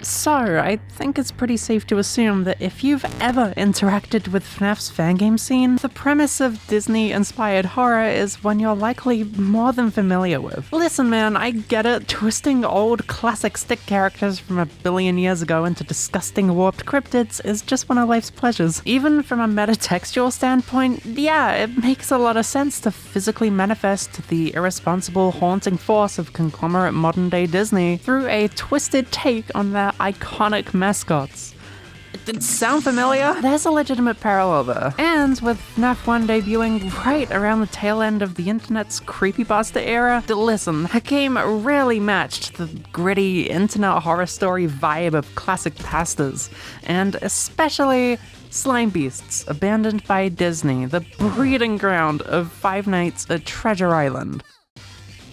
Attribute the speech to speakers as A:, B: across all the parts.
A: So, I think it's pretty safe to assume that if you've ever interacted with FNAF's fangame scene, the premise of Disney-inspired horror is one you're likely more than familiar with. Listen man, I get it, twisting old classic stick characters from a billion years ago into disgusting warped cryptids is just one of life's pleasures. Even from a metatextual standpoint, yeah, it makes a lot of sense to physically manifest the irresponsible, haunting force of conglomerate modern-day Disney through a twisted take on their iconic mascots. Did it sound familiar? There's a legitimate parallel there. And with FNAF 1 debuting right around the tail end of the internet's creepypasta era, listen, that game rarely matched the gritty internet horror story vibe of classic pastas, and especially Slime Beasts, abandoned by Disney, the breeding ground of Five Nights at Treasure Island.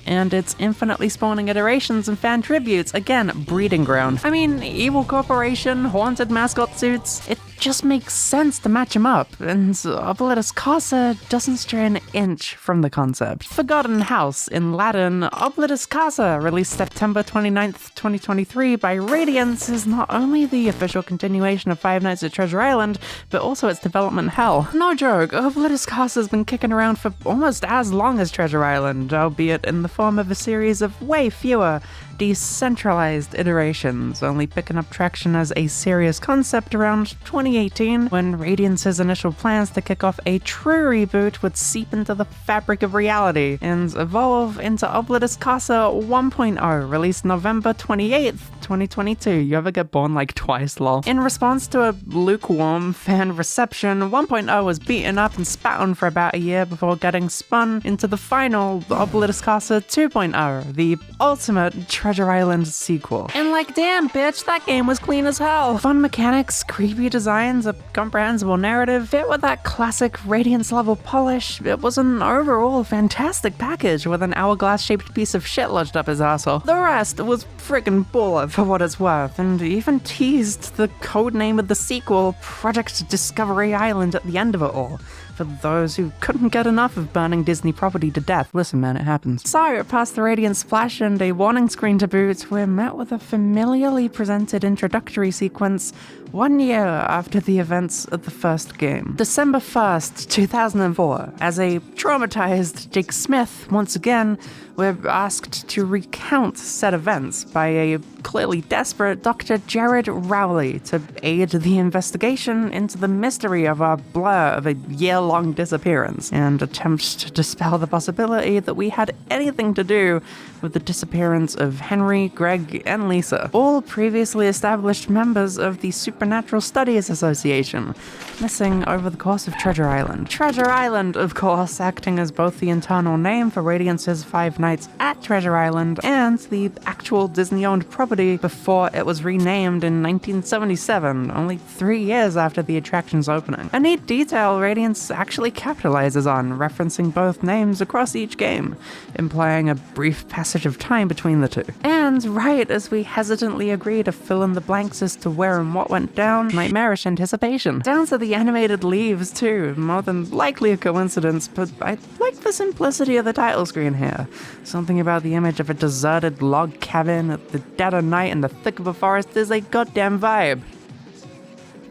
A: And its infinitely spawning iterations and fan tributes, again, breeding ground. I mean, evil corporation, haunted mascot suits, it just makes sense to match them up, and Oblitus Casa doesn't stray an inch from the concept. Forgotten House, in Latin, Oblitus Casa, released September 29th, 2023 by Radiance, is not only the official continuation of Five Nights at Treasure Island, but also its development hell. No joke, Oblitus Casa has been kicking around for almost as long as Treasure Island, albeit in the form of a series of way fewer, decentralized iterations, only picking up traction as a serious concept around 2018, when Radiance's initial plans to kick off a true reboot would seep into the fabric of reality and evolve into Oblitus Casa 1.0, released November 28th, 2022. You ever get born like twice, lol? In response to a lukewarm fan reception, 1.0 was beaten up and spat on for about a year before getting spun into the final Oblitus Casa 2.0, the ultimate Treasure Island sequel. And like, damn bitch, that game was clean as hell. Fun mechanics, creepy designs, a comprehensible narrative, fit with that classic Radiance level polish. It was an overall fantastic package with an hourglass-shaped piece of shit lodged up his asshole. The rest was friggin' baller for what it's worth, and even teased the codename of the sequel, Project Discovery Island, at the end of it all. For those who couldn't get enough of burning Disney property to death. Listen man, it happens. So, past the Radiant splash and a warning screen to boot, we're met with a familiarly presented introductory sequence 1 year after the events of the first game. December 1st, 2004. As a traumatized Jake Smith, once again, we're asked to recount said events by a clearly desperate Dr. Jared Rowley to aid the investigation into the mystery of our blur of a year-long disappearance and attempt to dispel the possibility that we had anything to do with the disappearance of Henry, Greg, and Lisa, all previously established members of the Supernatural Studies Association, missing over the course of Treasure Island. Treasure Island, of course, acting as both the internal name for Radiance's Five Nights at Treasure Island and the actual Disney-owned property before it was renamed in 1977, only 3 years after the attraction's opening. A neat detail Radiance actually capitalizes on, referencing both names across each game, implying a brief passage of time between the two. And right as we hesitantly agree to fill in the blanks as to where and what went down, nightmarish anticipation. Down to the animated leaves too, more than likely a coincidence, but I like the simplicity of the title screen here. Something about the image of a deserted log cabin at the dead of night in the thick of a forest is a goddamn vibe.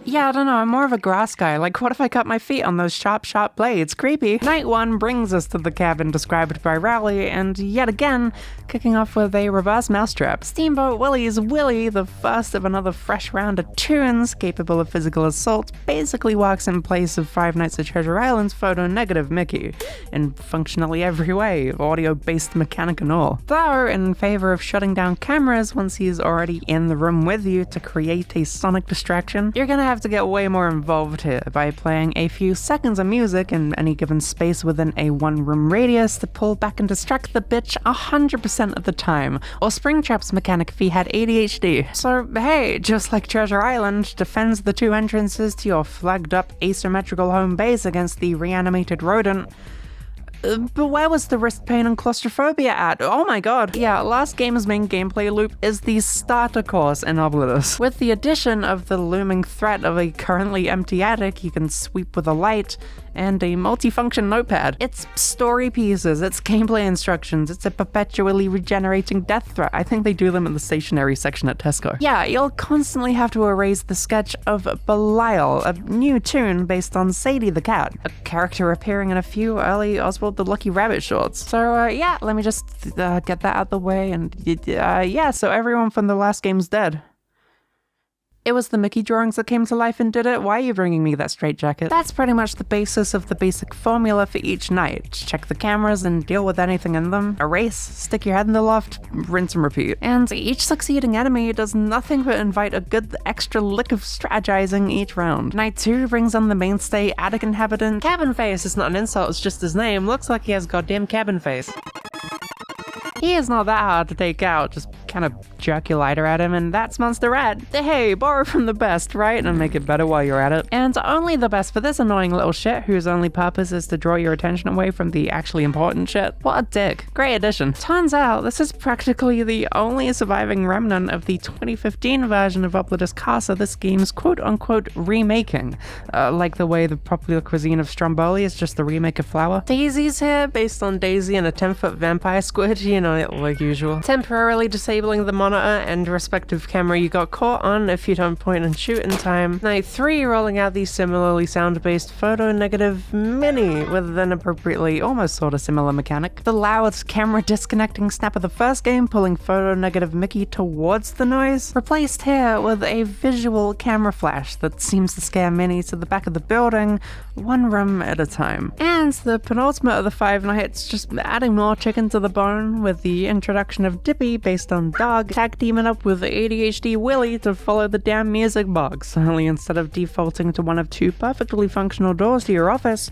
A: Yeah, I don't know, I'm more of a grass guy. Like, what if I cut my feet on those sharp blades? Creepy. Night 1 brings us to the cabin described by Rowley, and yet again, kicking off with a reverse mousetrap. Steamboat Willie's Willie, the first of another fresh round of tunes capable of physical assault, basically walks in place of Five Nights at Treasure Island's photo-negative Mickey, in functionally every way, audio-based mechanic and all. Though, in favor of shutting down cameras once he's already in the room with you to create a sonic distraction, you're gonna have to get way more involved here by playing a few seconds of music in any given space within a one-room radius to pull back and distract the bitch 100% of the time, or Springtrap's mechanic if he had ADHD. So hey, just like Treasure Island defends the two entrances to your flagged up asymmetrical home base against the reanimated rodent, But where was the wrist pain and claustrophobia at? Oh my god. Yeah, last game's main gameplay loop is the starter course in Oblitus. With the addition of the looming threat of a currently empty attic you can sweep with a light, and a multifunction notepad. It's story pieces, it's gameplay instructions, it's a perpetually regenerating death threat. I think they do them in the stationery section at Tesco. Yeah, you'll constantly have to erase the sketch of Belial, a new tune based on Sadie the cat, a character appearing in a few early Oswald the Lucky Rabbit shorts. So yeah, let me just get that out the way, and yeah, so everyone from the last game's dead. It was the Mickey drawings that came to life and did it. Why are you bringing me that straitjacket? That's pretty much the basis of the basic formula for each night. Check the cameras and deal with anything in them. Erase, stick your head in the loft, rinse and repeat. And each succeeding enemy does nothing but invite a good extra lick of strategizing each round. Night 2 brings on the mainstay attic inhabitant.
B: Cabin face is not an insult, it's just his name. Looks like he has goddamn cabin face.
A: He is not that hard to take out, just kind of jerk your lighter at him, and that's Monster Rat. Hey, borrow from the best, right? And make it better while you're at it. And only the best for this annoying little shit whose only purpose is to draw your attention away from the actually important shit. What a dick. Great addition. Turns out, this is practically the only surviving remnant of the 2015 version of Oblitus Casa this game's quote-unquote remaking. Like the way the popular cuisine of Stromboli is just the remake of Flour.
B: Daisy's here, based on Daisy and a 10-foot vampire squid, you know, like usual. Temporarily disabling the monitor and respective camera you got caught on if you don't point and shoot in time. Night 3 rolling out the similarly sound-based photo negative mini with an appropriately almost sort of similar mechanic.
A: The loud camera disconnecting snap of the first game pulling photo negative Mickey towards the noise, replaced here with a visual camera flash that seems to scare Minnie to the back of the building, one room at a time. And the penultimate of the 5 nights, just adding more chicken to the bone with the introduction of Dippy based on Dog, tag teaming up with ADHD Willie to follow the damn music box, only instead of defaulting to one of 2 perfectly functional doors to your office,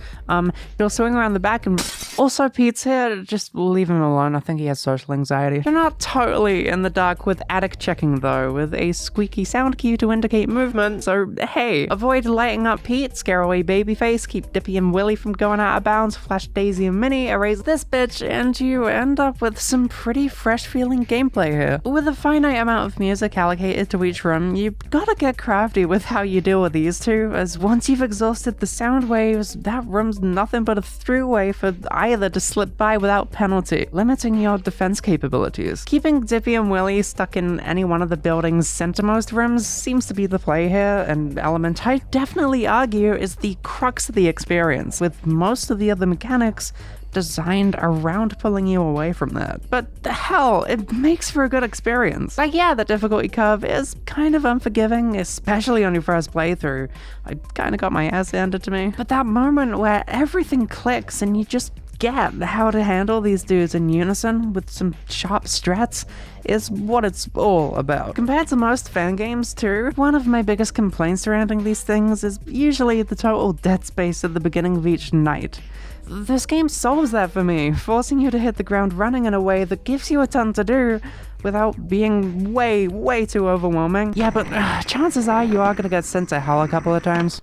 A: you'll swing around the back and also Pete's here, just leave him alone, I think he has social anxiety. You're not totally in the dark with attic checking though, with a squeaky sound cue to indicate movement, so hey, avoid lighting up Pete, scare away Babyface, keep Dippy and Willie from going out of bounds, flash Daisy and Minnie, erase this bitch, and you end up with some pretty fresh feeling gameplay here. With a finite amount of music allocated to each room, you've gotta get crafty with how you deal with these two, as once you've exhausted the sound waves, that room's nothing but a throughway for either to slip by without penalty, limiting your defense capabilities. Keeping Dippy and Willie stuck in any one of the building's centermost rooms seems to be the play here, an element I definitely argue is the crux of the experience, with most of the other mechanics designed around pulling you away from that. But hell, it makes for a good experience. Like yeah, the difficulty curve is kind of unforgiving, especially on your first playthrough. I kind of got my ass handed to me. But that moment where everything clicks and you just get how to handle these dudes in unison with some sharp strats is what it's all about. Compared to most fan games too, one of my biggest complaints surrounding these things is usually the total dead space at the beginning of each night. This game solves that for me, forcing you to hit the ground running in a way that gives you a ton to do without being way too overwhelming. Yeah, but chances are you are gonna get sent to hell a couple of times.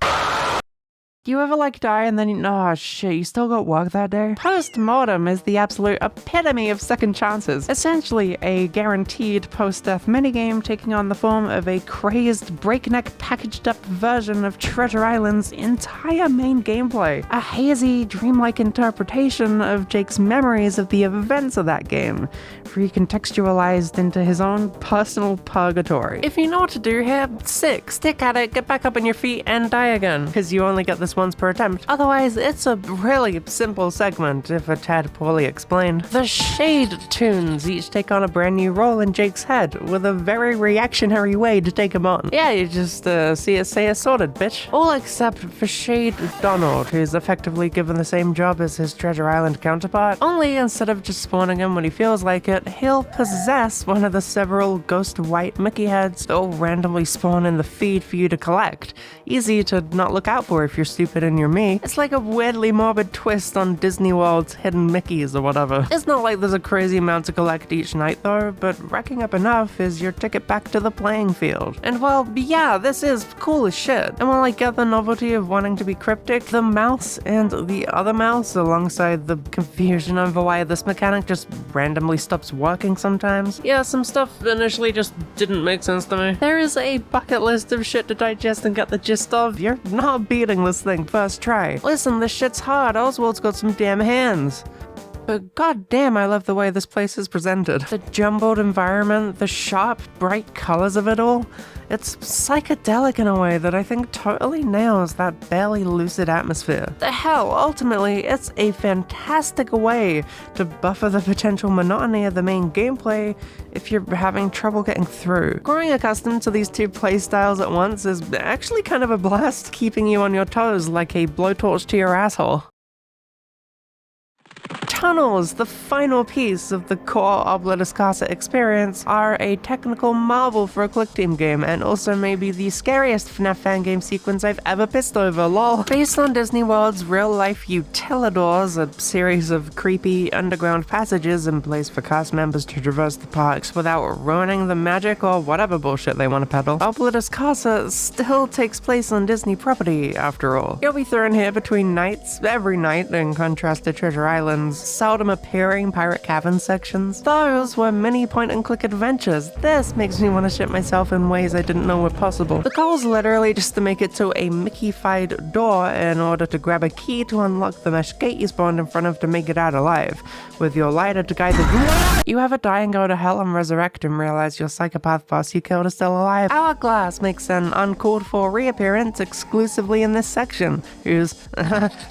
A: Do you ever die and then oh shit, you still got work that day? Post-mortem is the absolute epitome of second chances. Essentially a guaranteed post-death minigame taking on the form of a crazed, breakneck packaged up version of Treasure Island's entire main gameplay. A hazy, dreamlike interpretation of Jake's memories of the events of that game, recontextualized into his own personal purgatory.
B: If you know what to do here, sick, stick at it, get back up on your feet and die again, because you only get this once per attempt. Otherwise, it's a really simple segment, if a tad poorly explained. The Shade tunes each take on a brand new role in Jake's head, with a very reactionary way to take him on. Yeah, you just see it say assorted, bitch. All except for Shade Donald, who's effectively given the same job as his Treasure Island counterpart, only instead of just spawning him when he feels like it, he'll possess one of the several ghost white Mickey heads that'll randomly spawn in the feed for you to collect. Easy to not look out for if you're stupid and you're me. It's like a weirdly morbid twist on Disney World's hidden Mickeys or whatever. It's not like there's a crazy amount to collect each night though, but racking up enough is your ticket back to the playing field. And well, yeah, this is cool as shit. And while I get the novelty of wanting to be cryptic, the mouse and the other mouse, alongside the confusion over why this mechanic just randomly stops working sometimes. Yeah, some stuff initially just didn't make sense to me. There is a bucket list of shit to digest and get the gist of. You're not beating this thing first try. Listen, this shit's hard. Oswald's got some damn hands. But goddamn, I love the way this place is presented. The jumbled environment, the sharp, bright colors of it all. It's psychedelic in a way that I think totally nails that barely lucid atmosphere. The hell, ultimately, it's a fantastic way to buffer the potential monotony of the main gameplay if you're having trouble getting through. Growing accustomed to these two playstyles at once is actually kind of a blast, keeping you on your toes like a blowtorch to your asshole. Tunnels, the final piece of the core Oblitus Casa experience, are a technical marvel for a click team game, and also maybe the scariest FNAF fangame sequence I've ever pissed over, lol. Based on Disney World's real-life utilidors, a series of creepy underground passages in place for cast members to traverse the parks without ruining the magic or whatever bullshit they want to peddle, Oblitus Casa still takes place on Disney property, after all. You'll be thrown here between nights, every night, in contrast to Treasure Island's seldom appearing pirate cavern sections. Those were mini point-and-click adventures. This makes me want to shit myself in ways I didn't know were possible. The goal is literally just to make it to a Mickey-fied door in order to grab a key to unlock the mesh gate you spawned in front of to make it out alive, with your lighter to guide the You have a die and go to hell and resurrect and realize your psychopath boss you killed is still alive. Hourglass makes an uncalled-for reappearance exclusively in this section, who's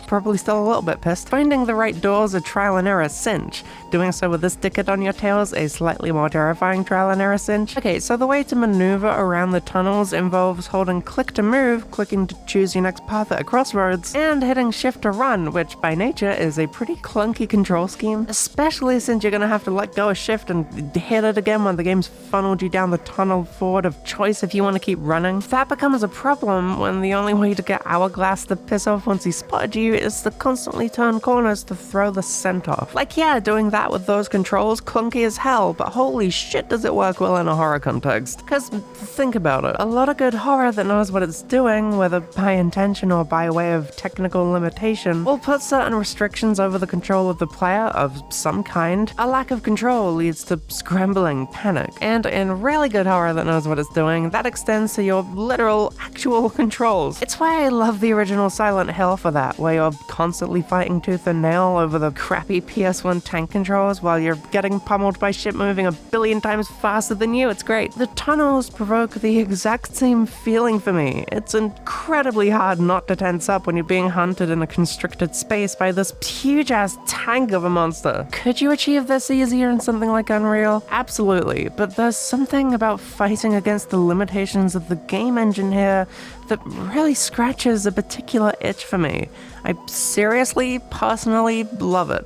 B: probably still a little bit pissed. Finding the right door is a trial and error cinch. Doing so with this ticket on your tail is a slightly more terrifying trial and error cinch. Okay, so the way to maneuver around the tunnels involves holding click to move, clicking to choose your next path at a crossroads, and hitting shift to run, which by nature is a pretty clunky control scheme, especially since you're gonna have to let go of shift and hit it again when the game's funneled you down the tunnel forward of choice if you want to keep running. That becomes a problem when the only way to get Hourglass to piss off once he spotted you is to constantly turn corners to throw the scent off. Like, yeah, doing that with those controls, clunky as hell, but holy shit does it work well in a horror context. Cause think about it, a lot of good horror that knows what it's doing, whether by intention or by way of technical limitation, will put certain restrictions over the control of the player of some kind. A lack of control leads to scrambling, panic, and in really good horror that knows what it's doing, that extends to your literal, actual controls. It's why I love the original Silent Hill for that, where you're constantly fighting tooth and nail over the crappy PS1 tank controls while you're getting pummeled by shit moving a billion times faster than you. It's great. The tunnels provoke the exact same feeling for me. It's incredibly hard not to tense up when you're being hunted in a constricted space by this huge-ass tank of a monster. Could you achieve this easier in something like Unreal? Absolutely, but there's something about fighting against the limitations of the game engine here that really scratches a particular itch for me. I seriously, personally love it.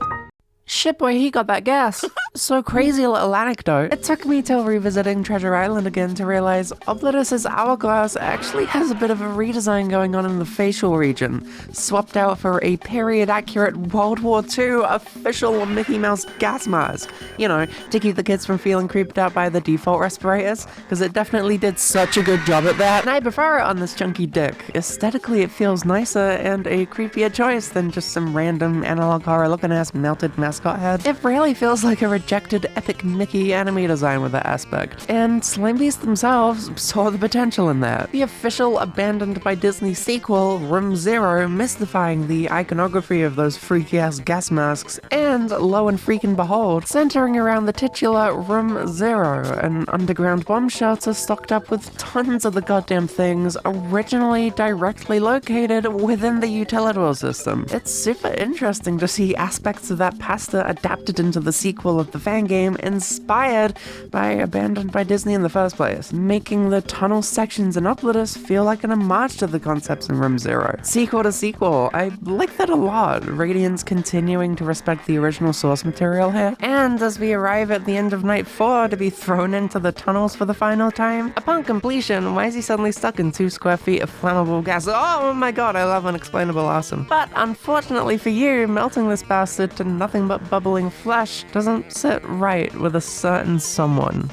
B: Shit boy, he got that gas. So crazy little anecdote. It took me till revisiting Treasure Island again to realize Oblitus's Hourglass actually has a bit of a redesign going on in the facial region, swapped out for a period-accurate World War II official Mickey Mouse gas mask. You know, to keep the kids from feeling creeped out by the default respirators, because it definitely did such a good job at that. And I prefer it on this chunky dick. Aesthetically, it feels nicer and a creepier choice than just some random analog horror looking ass melted mascot head. It really feels like a rejected epic Mickey anime design with that aspect. And Slime Beasts themselves saw the potential in that. The official abandoned by Disney sequel, Room Zero, mystifying the iconography of those freaky ass gas masks, and lo and freaking behold, centering around the titular Room Zero, an underground bomb shelter stocked up with tons of the goddamn things originally directly located within the Utilidor system. It's super interesting to see aspects of that pasta adapted into the sequel of the Fangame inspired by Abandoned by Disney in the first place, making the tunnel sections in Oblitus feel like an homage to the concepts in Room Zero. Sequel to sequel, I like that a lot. Radiance continuing to respect the original source material here, and as we arrive at the end of Night 4 to be thrown into the tunnels for the final time. Upon completion, why is he suddenly stuck in 2 square feet of flammable gas? Oh my god, I love unexplainable awesome. But unfortunately for you, melting this bastard to nothing but bubbling flesh doesn't sit right with a certain someone.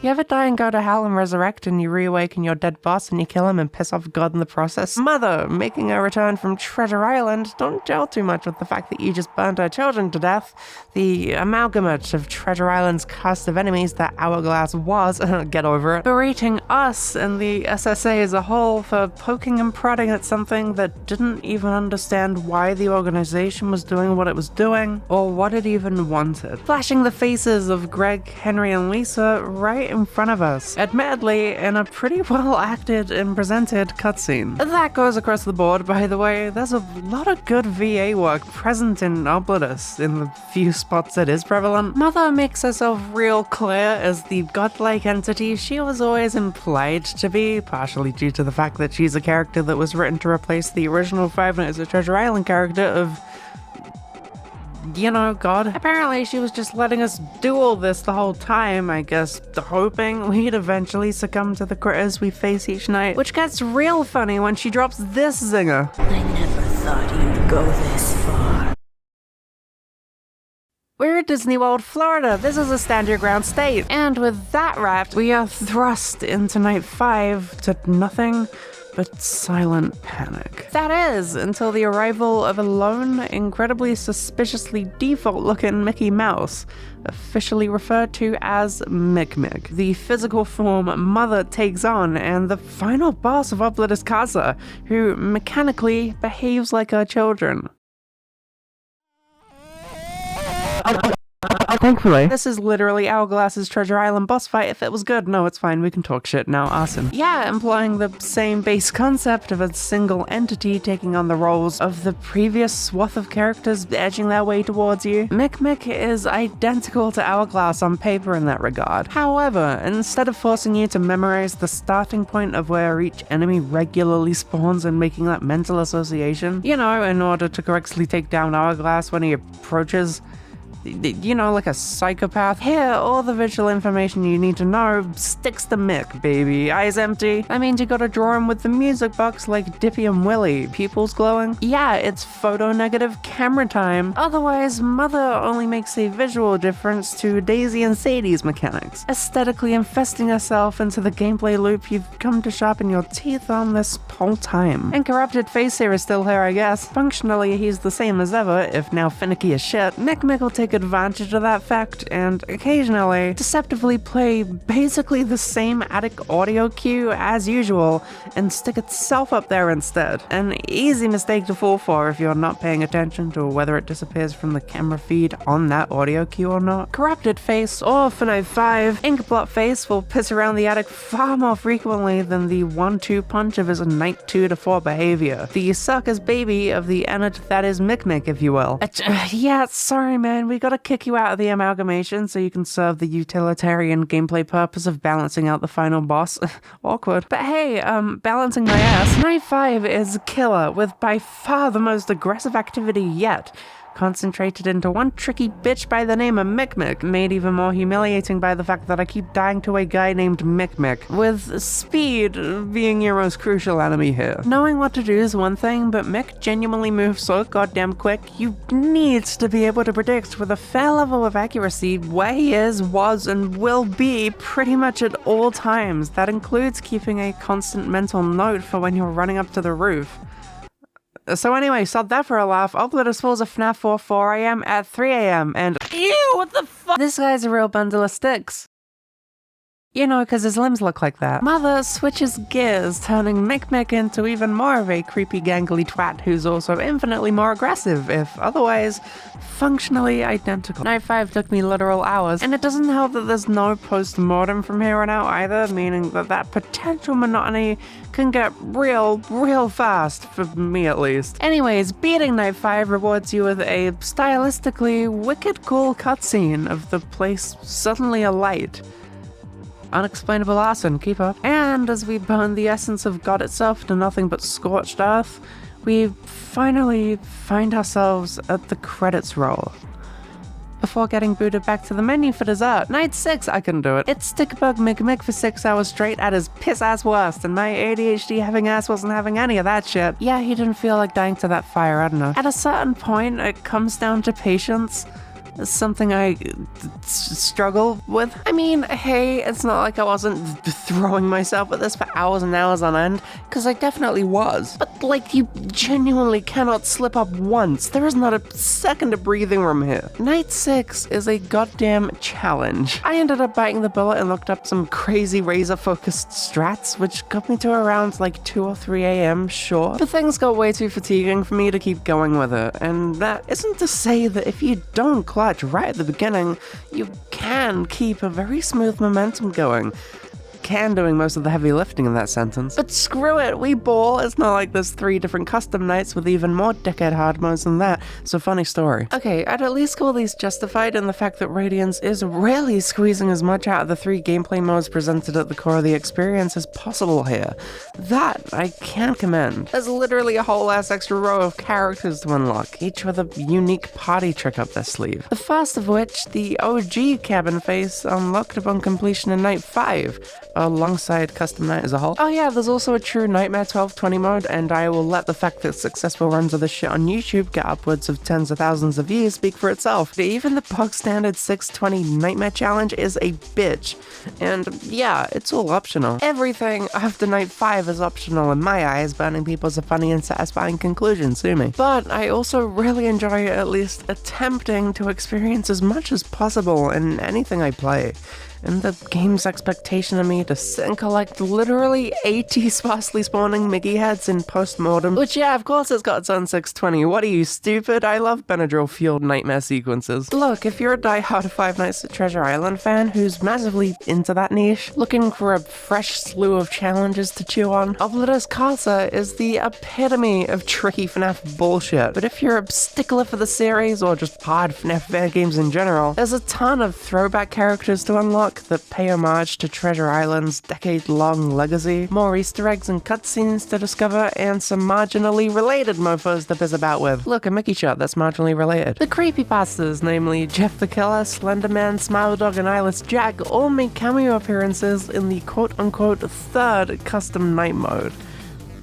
B: You ever die and go to hell and resurrect and you reawaken your dead boss and you kill him and piss off God in the process? Mother, making a return from Treasure Island, don't gel too much with the fact that you just burned her children to death. The amalgamate of Treasure Island's cast of enemies that Hourglass was, get over it, berating us and the SSA as a whole for poking and prodding at something that didn't even understand why the organization was doing what it was doing, or what it even wanted. Flashing the faces of Greg, Henry, and Lisa right in front of us, admittedly in a pretty well acted and presented cutscene. That goes across the board, by the way. There's a lot of good VA work present in Oblitus in the few spots it is prevalent. Mother makes herself real clear as the godlike entity she was always implied to be, partially due to the fact that she's a character that was written to replace the original Five Nights at Treasure Island character of, you know, God. Apparently she was just letting us do all this the whole time, I guess, hoping we'd eventually succumb to the critters we face each night, which gets real funny when she drops this zinger.
C: I never thought you'd go this far.
B: We're at Disney World, Florida. This is a stand your ground state. And with that wrapped, we are thrust into Night 5 to nothing but silent panic. That is, until the arrival of a lone, incredibly suspiciously default-looking Mickey Mouse, officially referred to as Mick, the physical form Mother takes on, and the final boss of Oblitus Casa, who mechanically behaves like her children. Thankfully, this is literally Hourglass's Treasure Island boss fight. If it was good, no, it's fine, we can talk shit now, awesome. Yeah, employing the same base concept of a single entity taking on the roles of the previous swath of characters edging their way towards you. Mick is identical to Hourglass on paper in that regard. However, instead of forcing you to memorize the starting point of where each enemy regularly spawns and making that mental association, you know, in order to correctly take down Hourglass when he approaches, you know, like a psychopath. Here, all the visual information you need to know sticks to Mick, baby. Eyes empty. That means you gotta draw him with the music box like Dippy and Willie. Pupils glowing. Yeah, it's photo negative camera time. Otherwise, Mother only makes a visual difference to Daisy and Sadie's mechanics, aesthetically infesting herself into the gameplay loop you've come to sharpen your teeth on this whole time. And Corrupted Face here is still here, I guess. Functionally, he's the same as ever, if now finicky as shit. Mick will take advantage of that fact and occasionally deceptively play basically the same attic audio cue as usual and stick itself up there instead. An easy mistake to fall for if you're not paying attention to whether it disappears from the camera feed on that audio cue or not. Corrupted Face or for Night 5, Inkblot Face will piss around the attic far more frequently than the 1-2 punch of his Night 2 to 4 behavior. The sucker's baby of the Enid that is Mick, if you will. Yeah, sorry man, we gotta kick you out of the amalgamation so you can serve the utilitarian gameplay purpose of balancing out the final boss. Awkward. But hey, balancing my ass. Night 5 is killer, with by far the most aggressive activity yet, concentrated into one tricky bitch by the name of Mick, made even more humiliating by the fact that I keep dying to a guy named Mick, with speed being your most crucial enemy here. Knowing what to do is one thing, but Mick genuinely moves so goddamn quick, you need to be able to predict with a fair level of accuracy where he is, was, and will be pretty much at all times. That includes keeping a constant mental note for when you're running up to the roof. So anyway, sod that for a laugh. Oblitus falls a FNAF 4 AM at 3 AM and ew, what the fuck? This guy's a real bundle of sticks. You know, because his limbs look like that.
A: Mother switches gears, turning Mick into even more of a creepy gangly twat who's also infinitely more aggressive, if otherwise functionally identical. Night 5 took me literal hours, and it doesn't help that there's no post-mortem from here on out either, meaning that potential monotony can get real fast, for me at least. Anyways, beating Night 5 rewards you with a stylistically wicked cool cutscene of the place suddenly alight. Unexplainable arson, keep up. And as we burn the essence of God itself to nothing but scorched earth, we finally find ourselves at the credits roll. Before getting booted back to the menu for dessert. Night 6, I couldn't do it. It's Stickbug Mick for 6 hours straight at his piss-ass worst, and my ADHD having ass wasn't having any of that shit. Yeah, he didn't feel like dying to that fire, I don't know. At a certain point, it comes down to patience. It's something I struggle with. I mean, hey, it's not like I wasn't throwing myself at this for hours and hours on end, because I definitely was. But, like, you genuinely cannot slip up once. There is not a second of breathing room here. Night 6 is a goddamn challenge. I ended up biting the bullet and looked up some crazy razor-focused strats, which got me to around, like, 2 or 3 a.m., sure. But things got way too fatiguing for me to keep going with it, and that isn't to say that if you don't clutch right at the beginning, you can keep a very smooth momentum going. Can doing most of the heavy lifting in that sentence. But screw it, we ball. It's not like there's 3 different custom nights with even more dickhead hard modes than that. So funny story. Okay, I'd at least call these justified in the fact that Radiance is really squeezing as much out of the 3 gameplay modes presented at the core of the experience as possible here. That I can commend. There's literally a whole ass extra row of characters to unlock, each with a unique party trick up their sleeve. The first of which, the OG cabin face, unlocked upon completion in Night 5. Alongside custom night as a whole. Oh yeah, there's also a true Nightmare 1220 mode, and I will let the fact that successful runs of this shit on YouTube get upwards of tens of thousands of views speak for itself. Even the bog standard 620 Nightmare challenge is a bitch, and yeah, it's all optional. Everything after Night 5 is optional in my eyes, burning people's a funny and satisfying conclusion, sue me. But I also really enjoy at least attempting to experience as much as possible in anything I play. And the game's expectation of me to sit and collect literally 80 sparsely spawning Mickey heads in post-mortem. Which, yeah, of course it's got its own 620. What are you, stupid? I love Benadryl-fueled nightmare sequences. Look, if you're a die-hard Five Nights at Treasure Island fan who's massively into that niche, looking for a fresh slew of challenges to chew on, Oblitus Casa is the epitome of tricky FNAF bullshit. But if you're a stickler for the series, or just hard FNAF fan games in general, there's a ton of throwback characters to unlock that pay homage to Treasure Island's decade-long legacy, more Easter eggs and cutscenes to discover, and some marginally related mofos to piss about with. Look, a Mickey shot that's marginally related. The creepypastas, namely Jeff the Killer, Slenderman, Smile Dog, and Eyeless Jack, all make cameo appearances in the quote-unquote third custom night mode,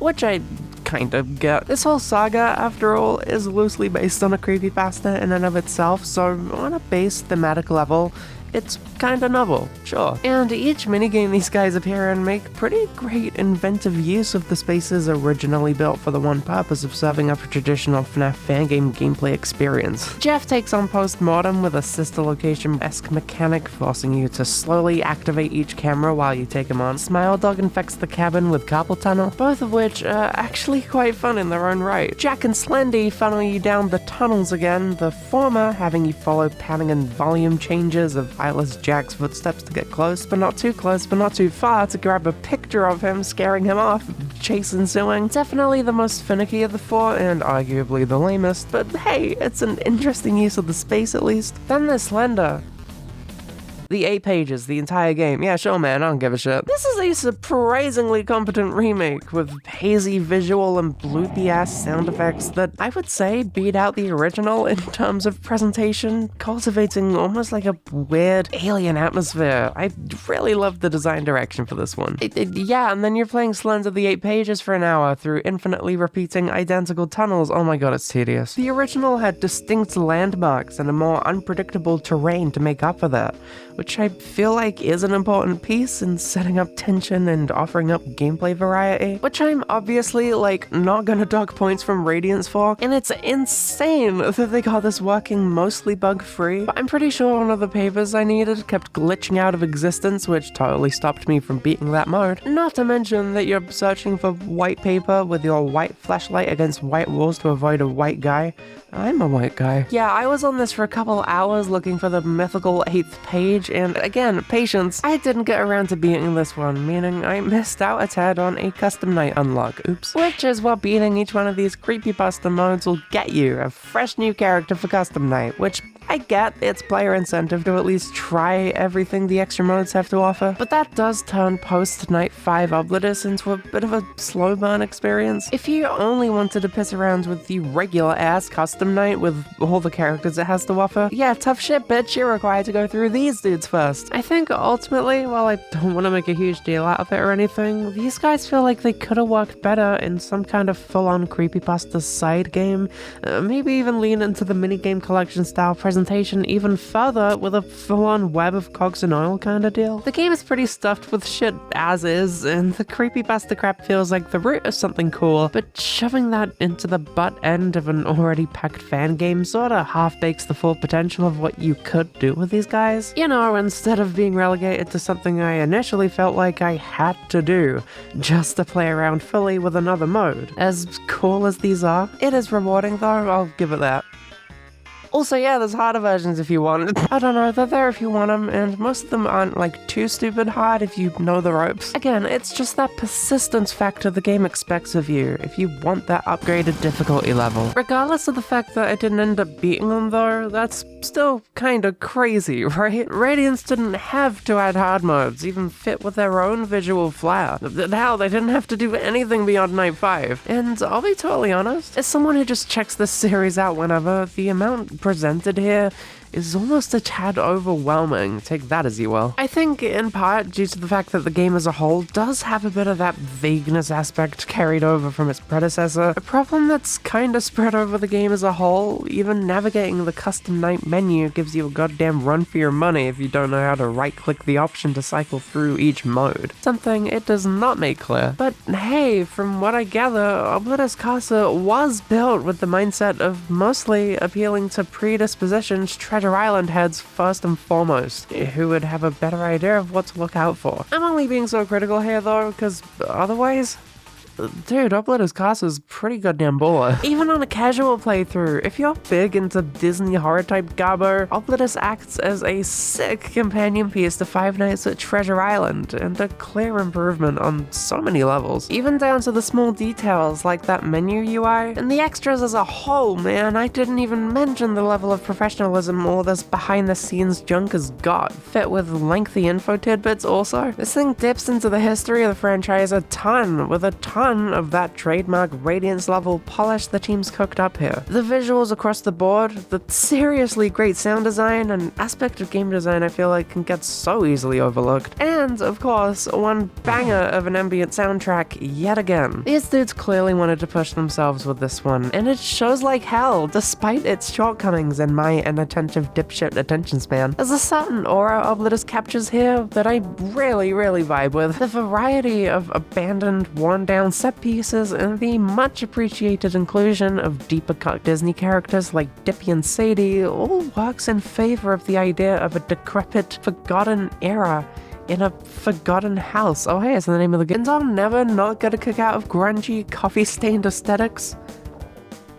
A: which I kind of get. This whole saga, after all, is loosely based on a creepypasta in and of itself, so on a base thematic level, it's kinda novel, sure. And each minigame these guys appear in make pretty great inventive use of the spaces originally built for the one purpose of serving up a traditional FNAF fangame gameplay experience. Jeff takes on post-mortem with a sister location-esque mechanic, forcing you to slowly activate each camera while you take him on. Smile Dog infects the cabin with carpal tunnel, both of which are actually quite fun in their own right. Jack and Slendy funnel you down the tunnels again, the former having you follow panning and volume changes of Eyeless Jack's footsteps to get close, but not too far to grab a picture of him, scaring him off, chase ensuing. Definitely the most finicky of the 4, and arguably the lamest, but hey, it's an interesting use of the space at least. Then there's Slender. The 8 pages, the entire game. Yeah, sure, man, I don't give a shit. This is a surprisingly competent remake with hazy visual and bloopy-ass sound effects that I would say beat out the original in terms of presentation, cultivating almost like a weird alien atmosphere. I really love the design direction for this one. Yeah, and then you're playing Slender the 8 pages for an hour through infinitely repeating identical tunnels. Oh my god, it's tedious. The original had distinct landmarks and a more unpredictable terrain to make up for that,
B: which I feel like is an important piece in setting up tension and offering up gameplay variety, which I'm obviously, like, not gonna dock points from Radiance for, and it's insane that they got this working mostly bug-free, but I'm pretty sure one of the papers I needed kept glitching out of existence, which totally stopped me from beating that mode. Not to mention that you're searching for white paper with your white flashlight against white walls to avoid a white guy. I'm a white guy. Yeah, I was on this for a couple hours looking for the mythical 8th page, and again, patience, I didn't get around to beating this one, meaning I missed out a tad on a custom night unlock, oops. Which is what beating each one of these creepypasta modes will get you, a fresh new character for custom night, which I get it's player incentive to at least try everything the extra modes have to offer, but that does turn post-Night 5 Oblitus into a bit of a slow burn experience. If you only wanted to piss around with the regular-ass custom night with all the characters it has to offer, yeah, tough shit, bitch, you're required to go through these dudes first. I think ultimately, while I don't want to make a huge deal out of it or anything, these guys feel like they could have worked better in some kind of full-on creepypasta side game, maybe even lean into the minigame collection style presentation even further with a full-on web of cogs and oil kind of deal. The game is pretty stuffed with shit as is, and the creepypasta crap feels like the root of something cool, but shoving that into the butt end of an already packed fan game sorta half-bakes the full potential of what you could do with these guys. You know, instead of being relegated to something I initially felt like I had to do, just to play around fully with another mode. As cool as these are, it is rewarding though, I'll give it that. Also, yeah, there's harder versions if you want. I don't know, they're there if you want them, and most of them aren't, like, too stupid hard if you know the ropes. Again, it's just that persistence factor the game expects of you if you want that upgraded difficulty level. Regardless of the fact that I didn't end up beating them, though, that's still kinda crazy, right? Radiance didn't have to add hard modes, even fit with their own visual flair. Hell, they didn't have to do anything beyond Night 5. And I'll be totally honest, as someone who just checks this series out whenever, the amount presented here is almost a tad overwhelming. Take that as you will. I think in part due to the fact that the game as a whole does have a bit of that vagueness aspect carried over from its predecessor, a problem that's kinda spread over the game as a whole. Even navigating the custom night menu gives you a goddamn run for your money if you don't know how to right-click the option to cycle through each mode. Something it does not make clear. But hey, from what I gather, Oblitus Casa was built with the mindset of mostly appealing to predispositioned Treasure Island heads first and foremost, who would have a better idea of what to look out for. I'm only being so critical here though, because otherwise, dude, Oblitus Casa is pretty goddamn baller. Even on a casual playthrough, if you're big into Disney horror type garbo, Oblitus acts as a sick companion piece to Five Nights at Treasure Island, and a clear improvement on so many levels. Even down to the small details like that menu UI, and the extras as a whole, man, I didn't even mention the level of professionalism all this behind the scenes junk has got, fit with lengthy info tidbits also. This thing dips into the history of the franchise a ton, with a ton of that trademark Radiance level polish the team's cooked up here. The visuals across the board, the seriously great sound design, and aspect of game design I feel like can get so easily overlooked. And, of course, one banger of an ambient soundtrack yet again. These dudes clearly wanted to push themselves with this one, and it shows like hell, despite its shortcomings and my inattentive dipshit attention span. There's a certain aura Oblitus captures here that I really vibe with. The variety of abandoned, worn down set pieces and the much appreciated inclusion of deeper cut Disney characters like Dippy and Sadie all works in favor of the idea of a decrepit, forgotten era in a forgotten house. Oh hey, it's the name of the game. And I'll never not get a kick out of grungy, coffee-stained aesthetics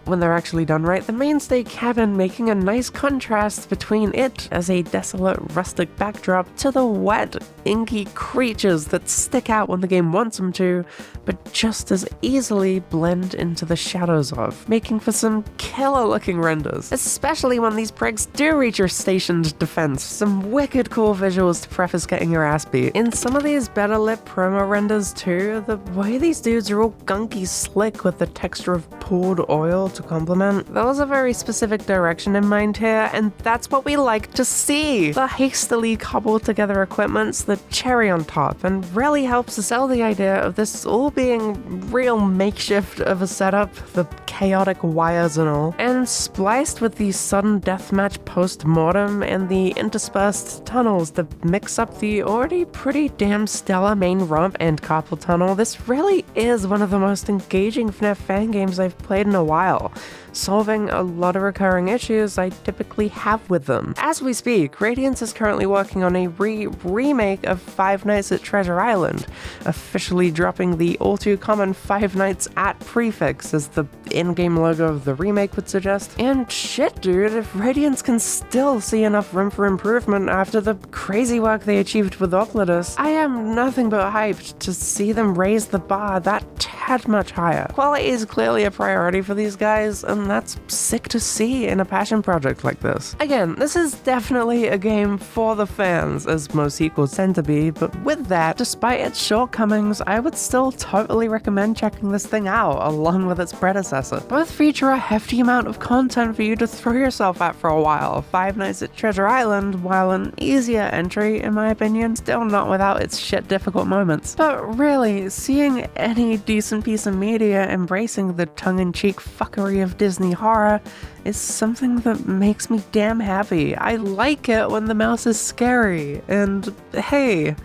B: when they're actually done right. The mainstay cabin making a nice contrast between it as a desolate, rustic backdrop to the wet, inky creatures that stick out when the game wants them to, but just as easily blend into the shadows of, making for some killer-looking renders, especially when these prigs do reach your stationed defense. Some wicked cool visuals to preface getting your ass beat. In some of these better-lit promo renders too, the way these dudes are all gunky slick with the texture of poured oil to complement. There was a very specific direction in mind here, and that's what we like to see. The hastily cobbled together equipment's the cherry on top, and really helps to sell the idea of this all being real makeshift of a setup, the chaotic wires and all, and spliced with the sudden deathmatch post-mortem and the interspersed tunnels that mix up the already pretty damn stellar main ramp and carpal tunnel. This really is one of the most engaging FNAF fan games I've played in a while, solving a lot of recurring issues I typically have with them. As we speak, Radiance is currently working on a remake of Five Nights at Treasure Island, officially dropping the all-too-common Five Nights at prefix as the in-game logo of the remake would suggest. And shit, dude, if Radiance can still see enough room for improvement after the crazy work they achieved with Oblitus, I am nothing but hyped to see them raise the bar that tad much higher. Quality is clearly a priority for these guys, and that's sick to see in a passion project like this. Again, this is definitely a game for the fans, as most sequels tend to be, but with that, despite its shortcomings, I would still totally recommend checking this thing out, along with its predecessor. Both feature a hefty amount of content for you to throw yourself at for a while. Five Nights at Treasure Island, while an easier entry, in my opinion, still not without its shit difficult moments. But really, seeing any decent piece of media embracing the tongue-in-cheek fuckery of Disney horror is something that makes me damn happy. I like it when the mouse is scary, and hey,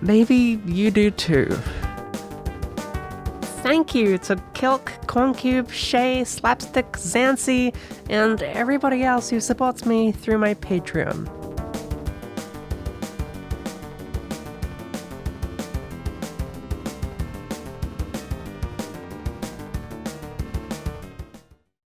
B: maybe you do too. Thank you to Kilk, Corncube, Shay, Slapstick, Zancy, and everybody else who supports me through my Patreon.